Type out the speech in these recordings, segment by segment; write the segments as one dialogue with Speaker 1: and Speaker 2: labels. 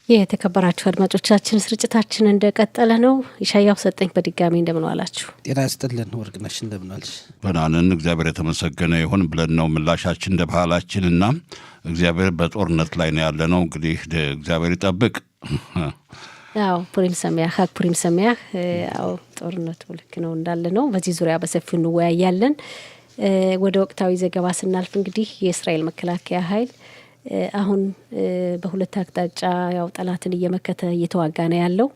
Speaker 1: የተከበራችሁ አድማጮቻችን ስርጭታችን እንደቀጠለ ነው። ኢሻያው ሰጠኝ በድጋሚ እንደምን ዋላችሁ?
Speaker 2: ጤና ይስጥልን ወርቅነሽ እንደምን ዋልሽ?
Speaker 3: በናንን እግዚአብሔር የተመሰገነ ይሁን ብለን ነው ምላሻችን እንደ ባህላችንና እግዚአብሔር በጦርነት ላይ ነው ያለነው። እንግዲህ እግዚአብሔር ይጠብቅ።
Speaker 1: ያው ፑሪም ሰሚያህ ፑሪም ሰሚያህ ያው ጦርነቱ ልክ ነው እንዳለ ነው። በዚህ ዙሪያ በሰፊው እንወያያለን። ወደ ወቅታዊ ዘገባ ስናልፍ እንግዲህ የእስራኤል መከላከያ ኃይል አሁን በሁለት አቅጣጫ ያው ጠላትን እየመከተ እየተዋጋ ነው ያለው።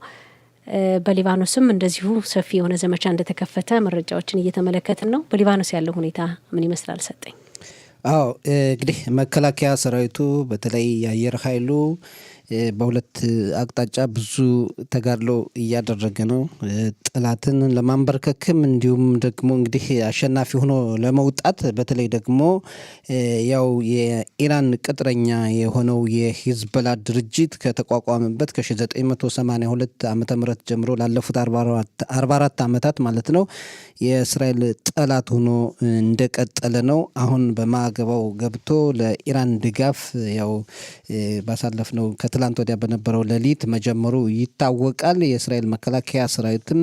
Speaker 1: በሊባኖስም እንደዚሁ ሰፊ የሆነ ዘመቻ እንደተከፈተ መረጃዎችን እየተመለከትን ነው። በሊባኖስ ያለው ሁኔታ ምን ይመስላል ሰጠኝ?
Speaker 2: አዎ እንግዲህ መከላከያ ሰራዊቱ በተለይ የአየር ኃይሉ በሁለት አቅጣጫ ብዙ ተጋድሎ እያደረገ ነው። ጠላትን ለማንበርከክም እንዲሁም ደግሞ እንግዲህ አሸናፊ ሆኖ ለመውጣት በተለይ ደግሞ ያው የኢራን ቅጥረኛ የሆነው የሂዝቦላ ድርጅት ከተቋቋመበት ከ1982 ዓመተ ምህረት ጀምሮ ላለፉት 44 ዓመታት ማለት ነው የእስራኤል ጠላት ሆኖ እንደቀጠለ ነው። አሁን በማዕገባው ገብቶ ለኢራን ድጋፍ ያው ባሳለፍነው ከትላንት ወዲያ በነበረው ሌሊት መጀመሩ ይታወቃል። የእስራኤል መከላከያ ሰራዊትም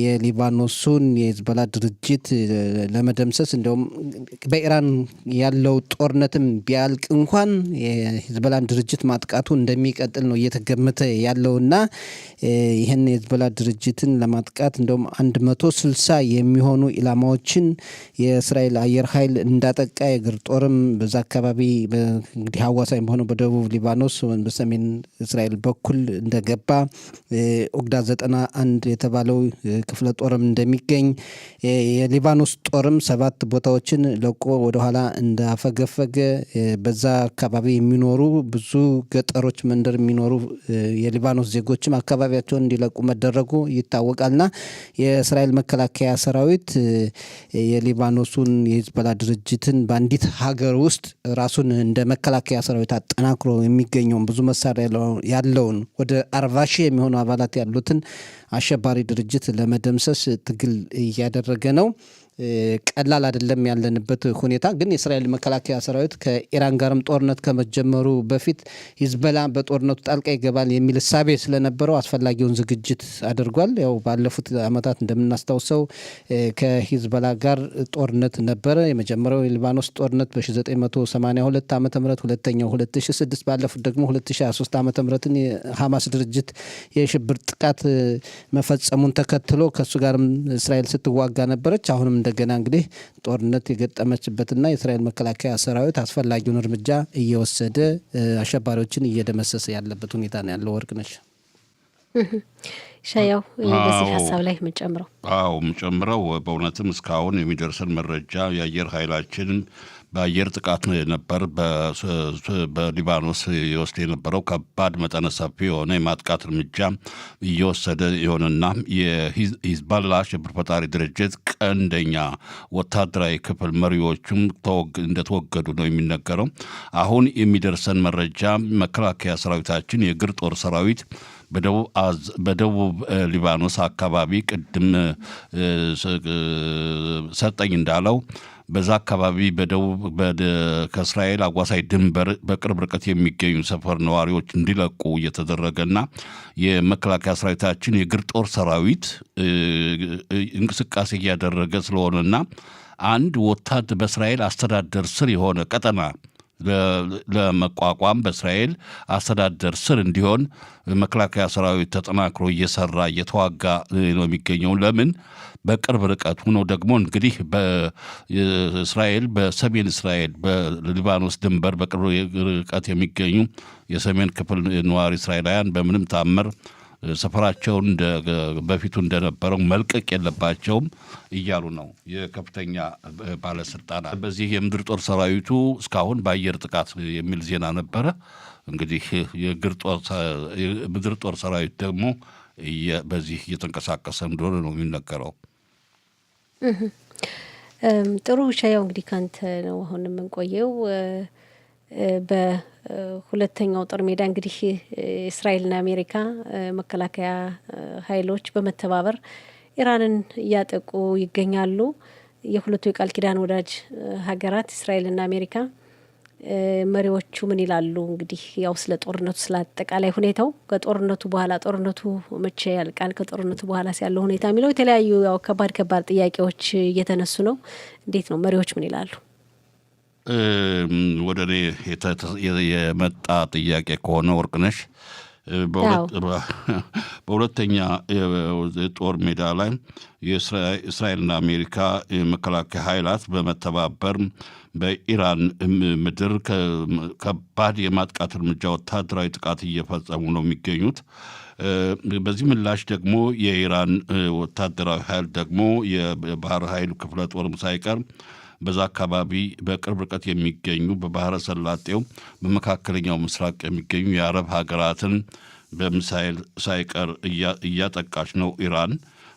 Speaker 2: የሊባኖሱን የሂዝቦላ ድርጅት ለመደምሰስ እንደውም በኢራን ያለው ጦርነትም ቢያልቅ እንኳን የሂዝቦላን ድርጅት ማጥቃቱ እንደሚቀጥል ነው እየተገመተ ያለውና ይህን የሂዝቦላ ድርጅትን ለማጥቃት እንደውም 160 የሚሆኑ ኢላማዎችን የእስራኤል አየር ኃይል እንዳጠቃ የእግር ጦርም በዛ አካባቢ እንግዲህ አዋሳኝ በሆነው በደቡብ ሊባኖስ በሰሜን እስራኤል በኩል እንደገባ ኦግዳ 91 የተባለው ክፍለ ጦርም እንደሚገኝ የሊባኖስ ጦርም 7 ቦታዎችን ለቆ ወደ ኋላ እንዳፈገፈገ በዛ አካባቢ የሚኖሩ ብዙ ገጠሮች መንደር የሚኖሩ የሊባኖስ ዜጎችም አካባቢያቸውን እንዲለቁ መደረጉ ይታወቃልና የእስራኤል መከላከያ ሰራዊት የሊባኖሱን የሂዝቦላ ድርጅትን በአንዲት ሀገር ውስጥ ራሱን እንደ መከላከያ ሰራዊት አጠናክሮ የሚገኘውን ብዙ መሳሪያ ያለውን ወደ 40 ሺህ የሚሆኑ አባላት ያሉትን አሸባሪ ድርጅት ለመደምሰስ ትግል እያደረገ ነው። ቀላል አይደለም ያለንበት ሁኔታ። ግን የእስራኤል መከላከያ ሰራዊት ከኢራን ጋርም ጦርነት ከመጀመሩ በፊት ሂዝቦላ በጦርነቱ ጣልቃ ይገባል የሚል እሳቤ ስለነበረው አስፈላጊውን ዝግጅት አድርጓል። ያው ባለፉት ዓመታት እንደምናስታውሰው ከሂዝቦላ ጋር ጦርነት ነበረ። የመጀመሪያው የሊባኖስ ጦርነት በ1982 ዓመተ ምህረት፣ ሁለተኛው 2006፣ ባለፉት ደግሞ 2023 ዓመተ ምህረትን የሐማስ ድርጅት የሽብር ጥቃት መፈጸሙን ተከትሎ ከሱ ጋርም እስራኤል ስትዋጋ ነበረች። አሁንም እንደገና እንግዲህ ጦርነት የገጠመችበትና የእስራኤል መከላከያ ሰራዊት አስፈላጊውን እርምጃ እየወሰደ አሸባሪዎችን እየደመሰሰ ያለበት ሁኔታ ነው ያለው። ወርቅነሽ
Speaker 1: ሻያው በዚህ ሀሳብ ላይ የምንጨምረው?
Speaker 3: አዎ የምንጨምረው በእውነትም እስካሁን የሚደርሰን መረጃ የአየር ኃይላችን በአየር ጥቃት ነበር በሊባኖስ የወስድ የነበረው ከባድ መጠነ ሰፊ የሆነ የማጥቃት እርምጃ እየወሰደ የሆነና የሂዝቦላ ሽብር ፈጣሪ ድርጅት ቀንደኛ ወታደራዊ ክፍል መሪዎቹም እንደተወገዱ ነው የሚነገረው። አሁን የሚደርሰን መረጃ መከላከያ ሰራዊታችን የእግር ጦር ሰራዊት በደቡብ ሊባኖስ አካባቢ ቅድም ሰጠኝ እንዳለው በዛ አካባቢ በደቡብ ከእስራኤል አዋሳኝ ድንበር በቅርብ ርቀት የሚገኙ ሰፈር ነዋሪዎች እንዲለቁ እየተደረገና የመከላከያ ሰራዊታችን የእግር ጦር ሰራዊት እንቅስቃሴ እያደረገ ስለሆነና አንድ ወታደር በእስራኤል አስተዳደር ስር የሆነ ቀጠና ለመቋቋም በእስራኤል አስተዳደር ስር እንዲሆን መከላከያ ሰራዊት ተጠናክሮ እየሰራ እየተዋጋ ነው የሚገኘው። ለምን በቅርብ ርቀት ሆኖ ደግሞ እንግዲህ በእስራኤል በሰሜን እስራኤል በሊባኖስ ድንበር በቅርብ ርቀት የሚገኙ የሰሜን ክፍል ነዋሪ እስራኤላውያን በምንም ታምር ሰፈራቸውን በፊቱ እንደነበረው መልቀቅ የለባቸውም እያሉ ነው የከፍተኛ ባለስልጣናት። በዚህ የምድር ጦር ሰራዊቱ እስካሁን በአየር ጥቃት የሚል ዜና ነበረ። እንግዲህ የምድር ጦር ሰራዊት ደግሞ በዚህ እየተንቀሳቀሰ እንደሆነ ነው የሚነገረው።
Speaker 1: ጥሩ ሻያው እንግዲህ ካንተ ነው አሁን የምንቆየው። በሁለተኛው ጦር ሜዳ እንግዲህ እስራኤልና አሜሪካ መከላከያ ኃይሎች በመተባበር ኢራንን እያጠቁ ይገኛሉ። የሁለቱ የቃል ኪዳን ወዳጅ ሀገራት እስራኤልና አሜሪካ መሪዎቹ ምን ይላሉ? እንግዲህ ያው ስለ ጦርነቱ ስለ አጠቃላይ ሁኔታው ከጦርነቱ በኋላ ጦርነቱ መቼ ያልቃል፣ ከጦርነቱ በኋላ ያለው ሁኔታ የሚለው የተለያዩ ያው ከባድ ጥያቄዎች እየተነሱ ነው። እንዴት ነው መሪዎች ምን ይላሉ?
Speaker 3: ወደ እኔ የመጣ ጥያቄ ከሆነ ወርቅነሽ በሁለተኛ ጦር ሜዳ ላይ የእስራኤልና አሜሪካ የመከላከያ ኃይላት በመተባበር በኢራን ምድር ከባድ የማጥቃት እርምጃ ወታደራዊ ጥቃት እየፈጸሙ ነው የሚገኙት። በዚህ ምላሽ ደግሞ የኢራን ወታደራዊ ኃይል ደግሞ የባህር ኃይሉ ክፍለ ጦርም ሳይቀር በዛ አካባቢ በቅርብ ርቀት የሚገኙ በባህረ ሰላጤው በመካከለኛው ምስራቅ የሚገኙ የአረብ ሀገራትን በሚሳኤል ሳይቀር እያጠቃች ነው ኢራን።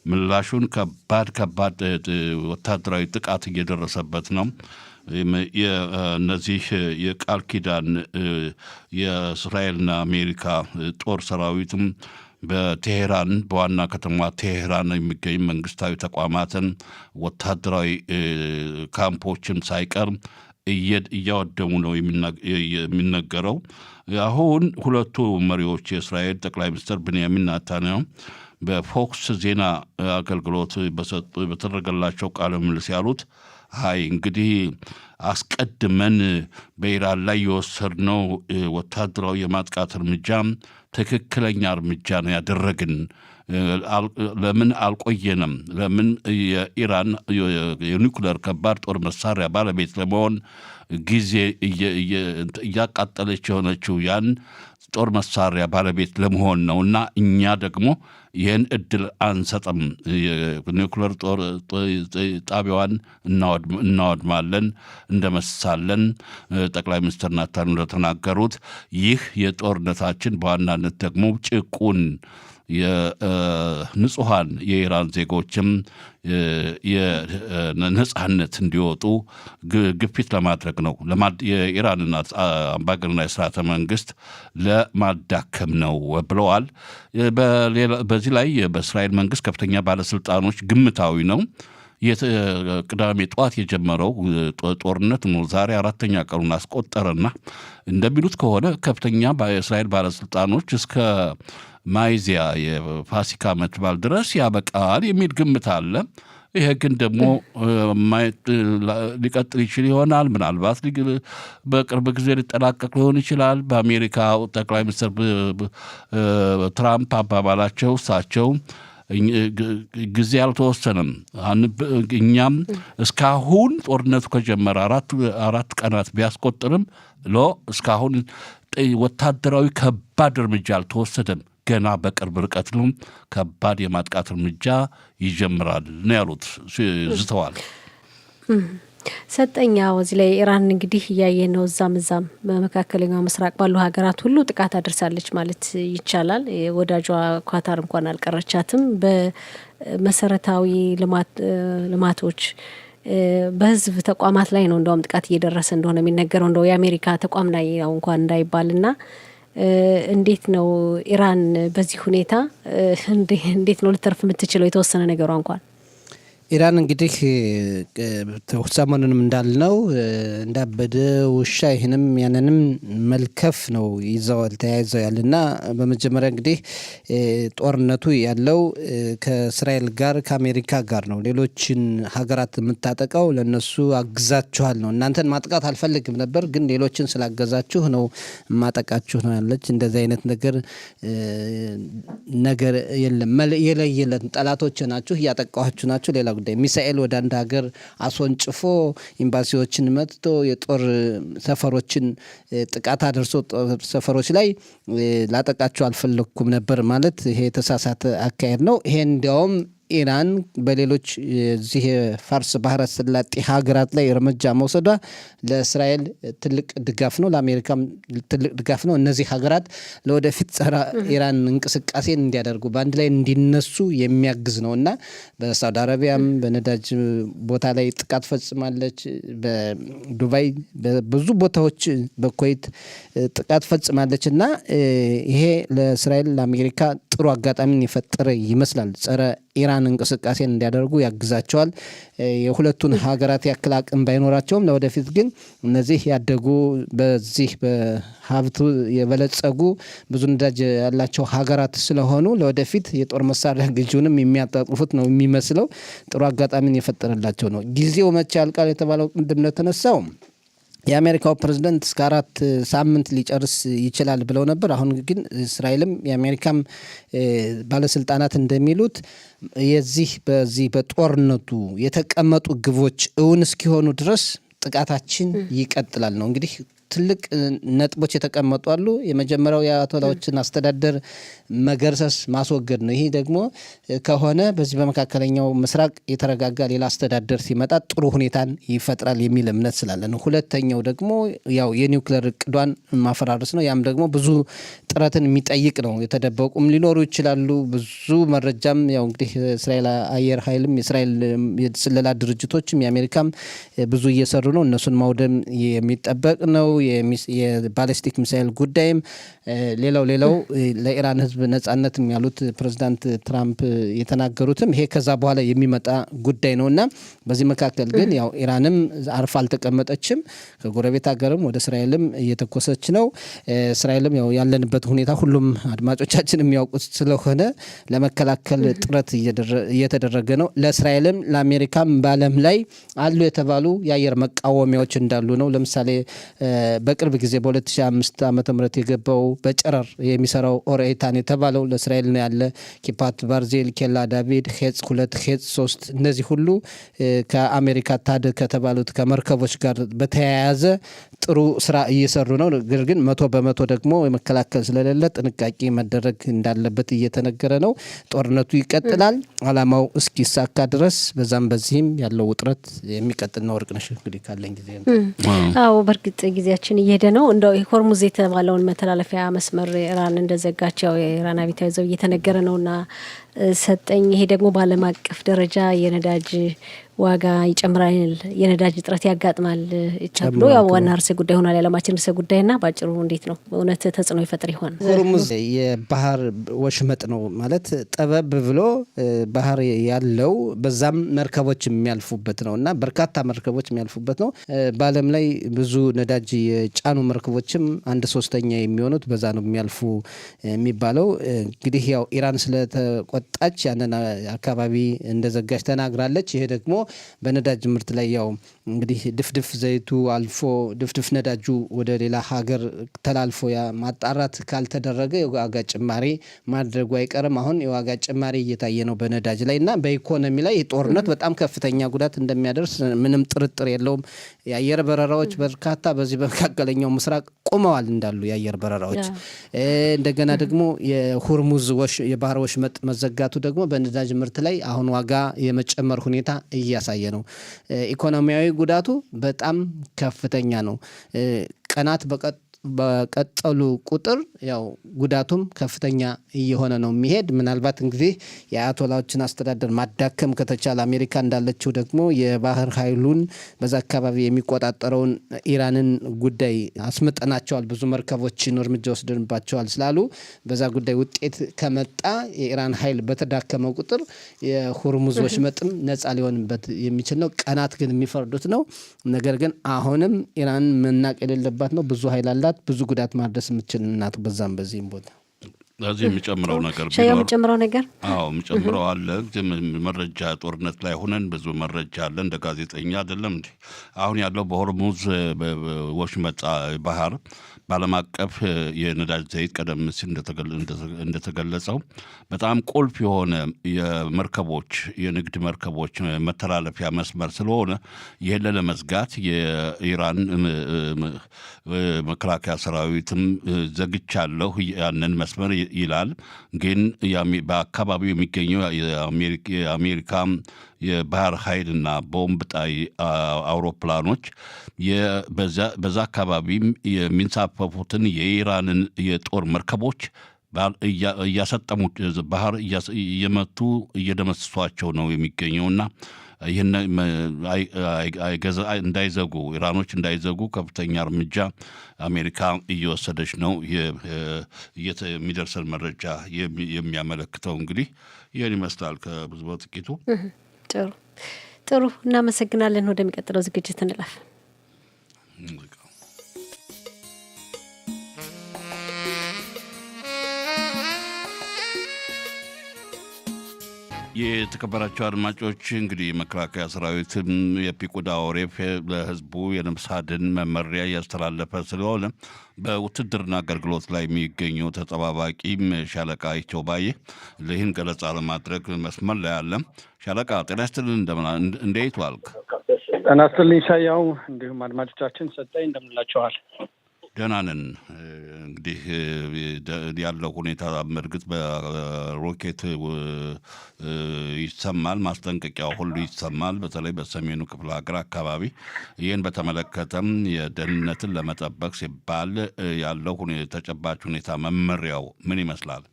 Speaker 3: ምላሹን ከባድ ወታደራዊ ጥቃት እየደረሰበት ነው። እነዚህ የቃል ኪዳን የእስራኤልና አሜሪካ ጦር ሰራዊትም በቴሄራን በዋና ከተማ ቴሄራን የሚገኙ መንግስታዊ ተቋማትን ወታደራዊ ካምፖችን ሳይቀር እያወደሙ ነው የሚነገረው። አሁን ሁለቱ መሪዎች የእስራኤል ጠቅላይ ሚኒስትር ቤንያሚን ኔታንያሁ በፎክስ ዜና አገልግሎት በተደረገላቸው ቃለ ምልልስ ያሉት እንግዲህ አስቀድመን በኢራን ላይ የወሰድነው ወታደራዊ የማጥቃት እርምጃ ትክክለኛ እርምጃ ነው ያደረግን። ለምን አልቆየንም? ለምን የኢራን የኒውክሌር ከባድ ጦር መሳሪያ ባለቤት ለመሆን ጊዜ እያቃጠለች የሆነችው ያን ጦር መሳሪያ ባለቤት ለመሆን ነውና እኛ ደግሞ ይህን እድል አንሰጥም። የኒውክሌር ጦር ጣቢያዋን እናወድማለን፣ እንደመሳለን። ጠቅላይ ሚኒስትር ኔታንያሁ እንደተናገሩት ይህ የጦርነታችን በዋናነት ደግሞ ጭቁን የንጹሐን የኢራን ዜጎችም የነጻነት እንዲወጡ ግፊት ለማድረግ ነው። የኢራንና አምባገነናዊ ስርዓተ መንግስት ለማዳከም ነው ብለዋል። በዚህ ላይ በእስራኤል መንግስት ከፍተኛ ባለስልጣኖች ግምታዊ ነው ቅዳሜ ጠዋት የጀመረው ጦርነት ነው ዛሬ አራተኛ ቀኑን አስቆጠረና እንደሚሉት ከሆነ ከፍተኛ የእስራኤል ባለስልጣኖች እስከ ማይዚያ የፋሲካ ዓመት በዓል ድረስ ያበቃል የሚል ግምት አለ። ይሄ ግን ደግሞ ሊቀጥል ይችል ይሆናል። ምናልባት በቅርብ ጊዜ ሊጠናቀቅ ሊሆን ይችላል። በአሜሪካ ጠቅላይ ሚኒስትር ትራምፕ አባባላቸው እሳቸው ጊዜ አልተወሰነም፣ እኛም እስካሁን ጦርነቱ ከጀመረ አራት ቀናት ቢያስቆጥርም እስካሁን ወታደራዊ ከባድ እርምጃ አልተወሰደም፣ ገና በቅርብ ርቀት ነው ከባድ የማጥቃት እርምጃ ይጀምራል ነው ያሉት። ዝተዋል
Speaker 1: ሰጠኛው እዚህ ላይ ኢራን እንግዲህ እያየ ነው እዛም በመካከለኛው ምስራቅ ባሉ ሀገራት ሁሉ ጥቃት አድርሳለች ማለት ይቻላል። ወዳጇ ኳታር እንኳን አልቀረቻትም። በመሰረታዊ ልማቶች በህዝብ ተቋማት ላይ ነው እንደውም ጥቃት እየደረሰ እንደሆነ የሚነገረው። እንደው የአሜሪካ ተቋም ላይ ያው እንኳን እንዳይባልና እንዴት ነው ኢራን በዚህ ሁኔታ እንዴት ነው ልተርፍ የምትችለው? የተወሰነ ነገሯ እንኳን
Speaker 2: ኢራን እንግዲህ ሰሞኑንም እንዳልነው እንዳበደ ውሻ ይህንም ያንንም መልከፍ ነው ይዘዋል ተያይዘው ያለና በመጀመሪያ እንግዲህ ጦርነቱ ያለው ከእስራኤል ጋር ከአሜሪካ ጋር ነው። ሌሎችን ሀገራት የምታጠቃው ለነሱ አግዛችኋል ነው። እናንተን ማጥቃት አልፈልግም ነበር ግን ሌሎችን ስላገዛችሁ ነው ማጠቃችሁ ነው ያለች። እንደዚህ አይነት ነገር የለም። የለየለት ጠላቶች ናችሁ፣ እያጠቃኋችሁ ናችሁ። ሌላ ጉዳይ ሚሳኤል ወደ አንድ ሀገር አስወንጭፎ ኤምባሲዎችን መጥቶ የጦር ሰፈሮችን ጥቃት አድርሶ ሰፈሮች ላይ ላጠቃቸው አልፈለኩም ነበር ማለት ይሄ የተሳሳተ አካሄድ ነው። ይሄ እንዲያውም ኢራን በሌሎች እዚህ የፋርስ ባህረ ሰላጤ ሀገራት ላይ እርምጃ መውሰዷ ለእስራኤል ትልቅ ድጋፍ ነው፣ ለአሜሪካም ትልቅ ድጋፍ ነው። እነዚህ ሀገራት ለወደፊት ጸረ ኢራን እንቅስቃሴን እንዲያደርጉ በአንድ ላይ እንዲነሱ የሚያግዝ ነው እና በሳውዲ አረቢያም በነዳጅ ቦታ ላይ ጥቃት ፈጽማለች። በዱባይ በብዙ ቦታዎች በኩዌት ጥቃት ፈጽማለች እና ይሄ ለእስራኤል ለአሜሪካ ጥሩ አጋጣሚን የፈጠረ ይመስላል ጸረ ኢራን የኢራን እንቅስቃሴን እንዲያደርጉ ያግዛቸዋል። የሁለቱን ሀገራት ያክል አቅም ባይኖራቸውም ለወደፊት ግን እነዚህ ያደጉ በዚህ በሀብቱ የበለጸጉ ብዙ ነዳጅ ያላቸው ሀገራት ስለሆኑ ለወደፊት የጦር መሳሪያ ግዢውንም የሚያጣጥፉት ነው የሚመስለው። ጥሩ አጋጣሚን የፈጠረላቸው ነው። ጊዜው መቼ ያልቃል የተባለው ቅድም እንደተነሳው የአሜሪካው ፕሬዝዳንት እስከ 4 ሳምንት ሊጨርስ ይችላል ብለው ነበር። አሁን ግን እስራኤልም የአሜሪካም ባለስልጣናት እንደሚሉት በዚህ በጦርነቱ የተቀመጡ ግቦች እውን እስኪሆኑ ድረስ ጥቃታችን ይቀጥላል ነው። እንግዲህ ትልቅ ነጥቦች የተቀመጡ አሉ። የመጀመሪያው የአያቶላዎችን አስተዳደር መገርሰስ ማስወገድ ነው። ይሄ ደግሞ ከሆነ በዚህ በመካከለኛው ምስራቅ የተረጋጋ ሌላ አስተዳደር ሲመጣ ጥሩ ሁኔታን ይፈጥራል የሚል እምነት ስላለ ነው። ሁለተኛው ደግሞ ያው የኒውክሌር እቅዷን ማፈራረስ ነው። ያም ደግሞ ብዙ ጥረትን የሚጠይቅ ነው። የተደበቁም ሊኖሩ ይችላሉ። ብዙ መረጃም ያው እንግዲህ እስራኤል አየር ኃይልም የእስራኤል የስለላ ድርጅቶችም የአሜሪካም ብዙ እየሰሩ ነው። እነሱን ማውደም የሚጠበቅ ነው። የባሊስቲክ ሚሳይል ጉዳይም ሌላው ለኢራን ሕዝብ ነጻነትም ያሉት ፕሬዝዳንት ትራምፕ የተናገሩትም ይሄ ከዛ በኋላ የሚመጣ ጉዳይ ነው እና በዚህ መካከል ግን ያው ኢራንም አርፋ አልተቀመጠችም። ከጎረቤት ሀገርም ወደ እስራኤልም እየተኮሰች ነው። እስራኤልም ያው ያለንበት ሁኔታ ሁሉም አድማጮቻችን የሚያውቁት ስለሆነ ለመከላከል ጥረት እየተደረገ ነው። ለእስራኤልም ለአሜሪካም በዓለም ላይ አሉ የተባሉ የአየር መቃወሚያዎች እንዳሉ ነው። ለምሳሌ በቅርብ ጊዜ በ2005 ዓ.ም የገባው በጨረር የሚሰራው ኦርኤታን የተባለው ለእስራኤል ነው ያለ። ኪፓት ባርዜል፣ ኬላ ዳቪድ፣ ሄጽ 2 ሄጽ 3 እነዚህ ሁሉ ከአሜሪካ ታድ ከተባሉት ከመርከቦች ጋር በተያያዘ ጥሩ ስራ እየሰሩ ነው። ነገር ግን 100% ደግሞ የመከላከል ስለሌለ ጥንቃቄ መደረግ እንዳለበት እየተነገረ ነው። ጦርነቱ ይቀጥላል አላማው እስኪሳካ ድረስ። በዛም በዚህም ያለው ውጥረት የሚቀጥል ነው። ወርቅነሽ እንግዲህ ካለኝ ጊዜ
Speaker 1: አዎ በእርግጥ ጊዜያችን እየሄደ ነው። እንደው የሆርሙዝ የተባለውን መተላለፊያ መስመር ኢራን እንደዘጋቸው የኢራን አብዮታዊ ዘብ እየተነገረ ነውና ሰጠኝ። ይሄ ደግሞ በዓለም አቀፍ ደረጃ የነዳጅ ዋጋ ይጨምራል፣ የነዳጅ እጥረት ያጋጥማል ተብሎ ያው ዋና ርዕሰ ጉዳይ ሆኗል። የዓለማችን ርዕሰ ጉዳይና ባጭሩ እንዴት ነው በእውነት ተጽዕኖ ይፈጥር ይሆን?
Speaker 2: ሆርሙዝ የባህር ወሽመጥ ነው ማለት ጠበብ ብሎ ባህር ያለው በዛም መርከቦች የሚያልፉበት ነው እና በርካታ መርከቦች የሚያልፉበት ነው። በዓለም ላይ ብዙ ነዳጅ የጫኑ መርከቦችም 1/3 የሚሆኑት በዛ ነው የሚያልፉ የሚባለው። እንግዲህ ያው ኢራን ስለተቆጣች ያንን አካባቢ እንደዘጋች ተናግራለች። ይሄ ደግሞ በነዳጅ ምርት ላይ ያው እንግዲህ ድፍድፍ ዘይቱ አልፎ ድፍድፍ ነዳጁ ወደ ሌላ ሀገር ተላልፎ ማጣራት ካልተደረገ የዋጋ ጭማሪ ማድረጉ አይቀርም። አሁን የዋጋ ጭማሪ እየታየ ነው በነዳጅ ላይ እና በኢኮኖሚ ላይ ጦርነት በጣም ከፍተኛ ጉዳት እንደሚያደርስ ምንም ጥርጥር የለውም። የአየር በረራዎች በርካታ በዚህ በመካከለኛው ምስራቅ ቆመዋል እንዳሉ የአየር በረራዎች። እንደገና ደግሞ የሆርሙዝ የባህር ወሽመጥ መዘጋቱ ደግሞ በነዳጅ ምርት ላይ አሁን ዋጋ የመጨመር ሁኔታ እያሳየ ነው። ኢኮኖሚያዊ ጉዳቱ በጣም ከፍተኛ ነው። ቀናት በቀጠሉ ቁጥር ያው ጉዳቱም ከፍተኛ እየሆነ ነው የሚሄድ። ምናልባት እንግዲህ የአያቶላዎችን አስተዳደር ማዳከም ከተቻለ አሜሪካ እንዳለችው ደግሞ የባህር ኃይሉን በዛ አካባቢ የሚቆጣጠረውን ኢራንን ጉዳይ አስመጠናቸዋል፣ ብዙ መርከቦችን እርምጃ ወስደንባቸዋል ስላሉ በዛ ጉዳይ ውጤት ከመጣ የኢራን ኃይል በተዳከመ ቁጥር የሆርሙዝ ወሽመጥም ነፃ ሊሆንበት የሚችል ነው። ቀናት ግን የሚፈርዱት ነው። ነገር ግን አሁንም ኢራን መናቅ የሌለባት ነው። ብዙ ኃይል አላት፣ ብዙ ጉዳት ማድረስ የምችል እናቱ በዛም በዚህም ቦታ
Speaker 3: ለዚህ የሚጨምረው ነገር
Speaker 1: የሚጨምረው ነገር
Speaker 3: የሚጨምረው አለ። መረጃ ጦርነት ላይ ሆነን ብዙ መረጃ አለ። እንደ ጋዜጠኛ አይደለም እንዴ አሁን ያለው በሆርሙዝ ወሽመጥ ባህር በዓለም አቀፍ የነዳጅ ዘይት ቀደም ሲል እንደተገለጸው በጣም ቁልፍ የሆነ የመርከቦች የንግድ መርከቦች መተላለፊያ መስመር ስለሆነ ይህን ለመዝጋት የኢራን መከላከያ ሰራዊትም ዘግቻለሁ ያንን መስመር ይላል። ግን በአካባቢው የሚገኘው የአሜሪካ የባህር ኃይልና ቦምብ ጣይ አውሮፕላኖች በዛ አካባቢ የሚንሳፈፉትን የኢራንን የጦር መርከቦች እያሰጠሙ ባህር እየመቱ እየደመሰሷቸው ነው የሚገኘውና ይህን እንዳይዘጉ ኢራኖች እንዳይዘጉ ከፍተኛ እርምጃ አሜሪካ እየወሰደች ነው የሚደርሰን መረጃ የሚያመለክተው። እንግዲህ ይህን ይመስላል ከብዙ በጥቂቱ።
Speaker 1: ጥሩ እናመሰግናለን። ወደሚቀጥለው ዝግጅት እንለፍ። የተከበራቸው አድማጮች እንግዲህ መከላከያ ሰራዊትም የፒቁዳ ኦሬፍ ለህዝቡ የነፍስ አድን መመሪያ እያስተላለፈ ስለሆነ በውትድርና አገልግሎት ላይ የሚገኘው ተጠባባቂ ሻለቃ አይቸው ባዬ ይህን ገለጻ ለማድረግ መስመር ላይ አለ። ሻለቃ ጤና ይስጥልን፣ እንዴት ዋልክ?
Speaker 4: ጤና ይስጥልኝ ሻያው፣ እንዲሁም አድማጮቻችን ሰጠኝ እንደምንላችኋል።
Speaker 3: ደህና ነን። እንግዲህ ያለው ሁኔታ እርግጥ በሮኬት ይሰማል፣ ማስጠንቀቂያው ሁሉ ይሰማል፣ በተለይ በሰሜኑ ክፍለ ሀገር አካባቢ። ይህን በተመለከተም የደህንነትን ለመጠበቅ ሲባል ያለው ተጨባጭ ሁኔታ መመሪያው ምን ይመስላል?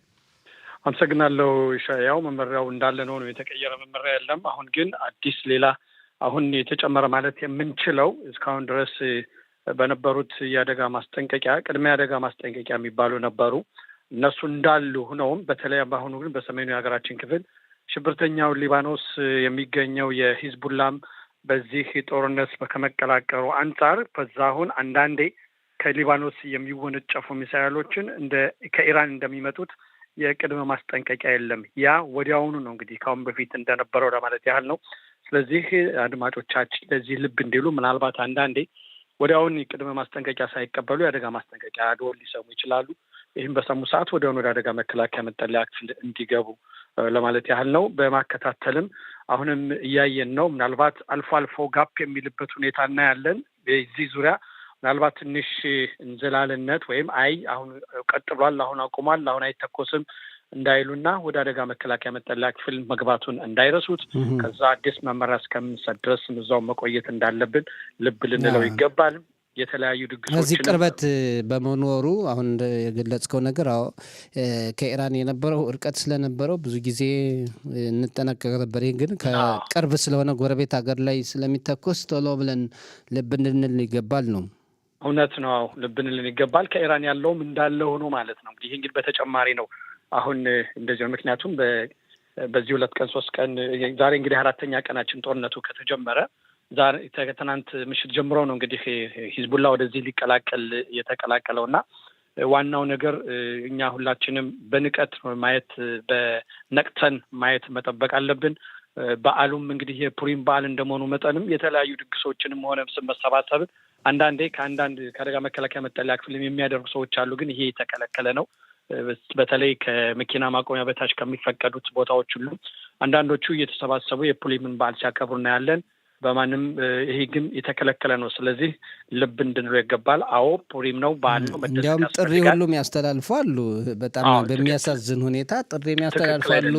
Speaker 4: አመሰግናለሁ ሻያው። መመሪያው እንዳለ ነው፣ የተቀየረ መመሪያ የለም። አሁን ግን አዲስ ሌላ አሁን የተጨመረ ማለት የምንችለው እስካሁን ድረስ በነበሩት የአደጋ ማስጠንቀቂያ ቅድመ አደጋ ማስጠንቀቂያ የሚባሉ ነበሩ። እነሱ እንዳሉ ሆነውም በተለይ በአሁኑ ግን በሰሜኑ የሀገራችን ክፍል ሽብርተኛው ሊባኖስ የሚገኘው የሂዝቡላም በዚህ ጦርነት ከመቀላቀሉ አንጻር በዛ አሁን አንዳንዴ ከሊባኖስ የሚወነጨፉ ሚሳይሎችን ከኢራን እንደሚመጡት የቅድመ ማስጠንቀቂያ የለም። ያ ወዲያውኑ ነው እንግዲህ ካሁን በፊት እንደነበረው ለማለት ያህል ነው። ስለዚህ አድማጮቻችን ለዚህ ልብ እንዲሉ ምናልባት አንዳንዴ ወዲያውን ቅድመ ማስጠንቀቂያ ሳይቀበሉ የአደጋ ማስጠንቀቂያ ደወል ሊሰሙ ይችላሉ። ይህም በሰሙ ሰዓት ወዲያውኑ ወደ አደጋ መከላከያ መጠለያ ክፍል እንዲገቡ ለማለት ያህል ነው። በማከታተልም አሁንም እያየን ነው። ምናልባት አልፎ አልፎ ጋፕ የሚልበት ሁኔታ እናያለን። በዚህ ዙሪያ ምናልባት ትንሽ እንዝላልነት ወይም አሁን ቀጥ ብሏል፣ አሁን አቁሟል፣ አሁን አይተኮስም እንዳይሉና ወደ አደጋ መከላከያ መጠለያ ክፍል መግባቱን እንዳይረሱት ከዛ አዲስ መመሪያ እስከምንሰጥ ድረስ እዛው መቆየት እንዳለብን ልብ ልንለው ይገባል። የተለያዩ ድግሶች
Speaker 2: እዚህ ቅርበት በመኖሩ አሁን የገለጽከው ነገር ከኢራን የነበረው እርቀት ስለነበረው ብዙ ጊዜ እንጠነቀቅ ነበር። ይህ ግን ከቅርብ ስለሆነ ጎረቤት ሀገር ላይ ስለሚተኮስ ቶሎ ብለን ልብ እንድንል ይገባል ነው።
Speaker 4: እውነት ነው፣ ልብ እንልን ይገባል። ከኢራን ያለውም እንዳለ ሆኖ ማለት ነው። ይህ እንግዲህ በተጨማሪ ነው አሁን እንደዚህ ነው። ምክንያቱም በዚህ 2 ቀን 3 ቀን ዛሬ እንግዲህ 4ኛ ቀናችን ጦርነቱ ከተጀመረ ዛሬ ከትናንት ምሽት ጀምሮ ነው እንግዲህ ሂዝቡላ ወደዚህ ሊቀላቀል የተቀላቀለውና ዋናው ነገር እኛ ሁላችንም በንቀት ማየት በነቅተን ማየት መጠበቅ አለብን። በዓሉም እንግዲህ የፑሪም በዓል እንደመሆኑ መጠንም የተለያዩ ድግሶችንም ሆነ መሰባሰብ አንዳንዴ ከአደጋ መከላከያ መጠለያ ክፍል የሚያደርጉ ሰዎች አሉ። ግን ይሄ የተከለከለ ነው። በተለይ ከመኪና ማቆሚያ በታች ከሚፈቀዱት ቦታዎች ሁሉ አንዳንዶቹ እየተሰባሰቡ የፑሪምን በዓል ሲያከብሩ እናያለን። በማንም ይሄ ግን የተከለከለ ነው። ስለዚህ ልብ እንድንለው ይገባል። አዎ ፑሪም ነው፣ በዓል ነው።
Speaker 2: እንዲያውም ጥሪ ሁሉም ያስተላልፋሉ። በጣም በሚያሳዝን ሁኔታ ጥሪ ያስተላልፋሉ።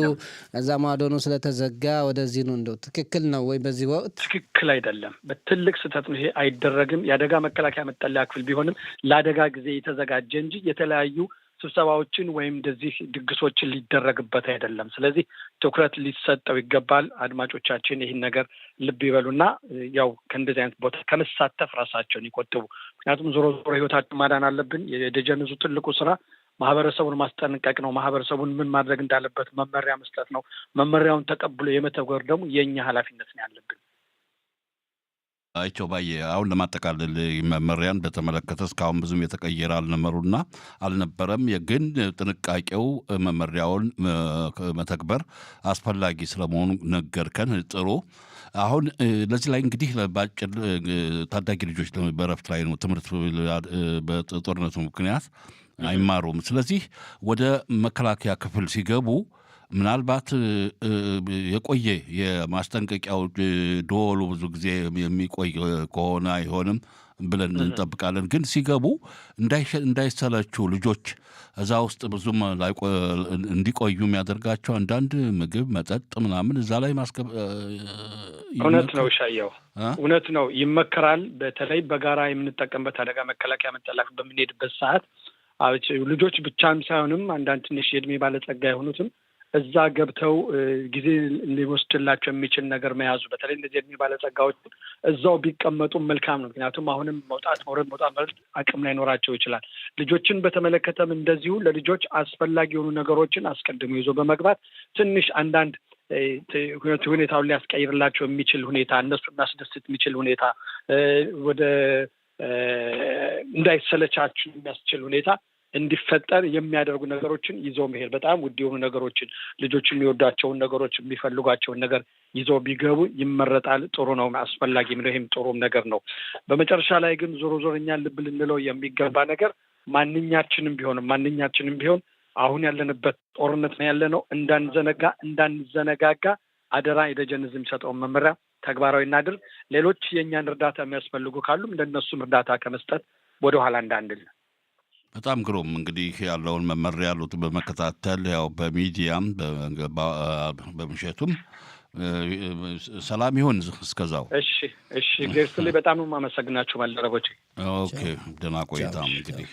Speaker 2: እዛ ማዶኑ ስለተዘጋ ወደዚህ ነው። እንደው ትክክል ነው ወይ? በዚህ ወቅት
Speaker 4: ትክክል አይደለም። በትልቅ ስህተት ነው። ይሄ አይደረግም። የአደጋ መከላከያ መጠለያ ክፍል ቢሆንም ለአደጋ ጊዜ የተዘጋጀ እንጂ የተለያዩ ስብሰባዎችን ወይም እንደዚህ ድግሶችን ሊደረግበት አይደለም። ስለዚህ ትኩረት ሊሰጠው ይገባል። አድማጮቻችን ይህን ነገር ልብ ይበሉና ያው ከእንደዚህ አይነት ቦታ ከመሳተፍ ራሳቸውን ይቆጥቡ። ምክንያቱም ዞሮ ህይወታችን ማዳን አለብን። የደጀንዙ ትልቁ ስራ ማህበረሰቡን ማስጠንቀቅ ነው። ማህበረሰቡን ምን ማድረግ እንዳለበት መመሪያ መስጠት ነው። መመሪያውን ተቀብሎ የመተግበር ደግሞ የእኛ ኃላፊነት ነው ያለብን።
Speaker 3: አይቸው ባዬ፣ አሁን ለማጠቃለል መመሪያን በተመለከተ እስካሁን ብዙም የተቀየረ አልነበረም። ግን ጥንቃቄው መመሪያውን መተግበር አስፈላጊ ስለመሆኑ ነገርከን። ጥሩ። አሁን ለዚህ ላይ እንግዲህ በአጭር ታዳጊ ልጆች በረፍት ላይ ነው። ትምህርት በጦርነቱ ምክንያት አይማሩም። ስለዚህ ወደ መከላከያ ክፍል ሲገቡ ምናልባት የቆየ የማስጠንቀቂያው ደወሉ ብዙ ጊዜ የሚቆይ ከሆነ አይሆንም ብለን እንጠብቃለን። ግን ሲገቡ እንዳይሰለቹ ልጆች እዛ ውስጥ ብዙም እንዲቆዩ የሚያደርጋቸው አንዳንድ ምግብ፣ መጠጥ ምናምን እዛ ላይ
Speaker 4: እውነት ነው ሻያው፣ እውነት ነው፣ ይመከራል። በተለይ በጋራ የምንጠቀምበት አደጋ መከላከያ መጠለያ በምንሄድበት ሰዓት ልጆች ብቻም ሳይሆንም አንዳንድ ትንሽ የእድሜ ባለጸጋ የሆኑትም እዛ ገብተው ጊዜ ሊወስድላቸው የሚችል ነገር መያዙ በተለይ እንደዚህ እድሜ ባለጸጋዎች እዛው ቢቀመጡ መልካም ነው። ምክንያቱም አሁንም መውጣት መውረድ አቅም ላይኖራቸው ይችላል። ልጆችን በተመለከተም እንደዚሁ ለልጆች አስፈላጊ የሆኑ ነገሮችን አስቀድሞ ይዞ በመግባት ትንሽ አንዳንድ ሁኔታውን ሊያስቀይርላቸው የሚችል ሁኔታ እነሱ እናስደስት የሚችል ሁኔታ ወደ እንዳይሰለቻችሁ የሚያስችል ሁኔታ እንዲፈጠር የሚያደርጉ ነገሮችን ይዘው መሄድ በጣም ውድ የሆኑ ነገሮችን ልጆች የሚወዷቸውን ነገሮች የሚፈልጓቸውን ነገር ይዘው ቢገቡ ይመረጣል። ጥሩ ነው፣ አስፈላጊም ነው። ይሄም ጥሩም ነገር ነው። በመጨረሻ ላይ ግን ዞሮ እኛን ልብ ልንለው የሚገባ ነገር ማንኛችንም ቢሆን አሁን ያለንበት ጦርነት ነው ያለነው እንዳንዘነጋጋ አደራ የደጀን ዕዝ የሚሰጠውን መመሪያ ተግባራዊ እናድርግ። ሌሎች የእኛን እርዳታ የሚያስፈልጉ ካሉም እንደነሱም እርዳታ ከመስጠት ወደ ኋላ እንዳንል።
Speaker 3: በጣም ግሩም። እንግዲህ ያለውን መመሪያ ያሉትን በመከታተል ያው በሚዲያም በምሽቱም ሰላም ይሁን እስከዛው።
Speaker 4: እሺ ጌርስሊ በጣም ነው የማመሰግናችሁ ባልደረቦቼ።
Speaker 3: ኦኬ ደህና ቆይታ እንግዲህ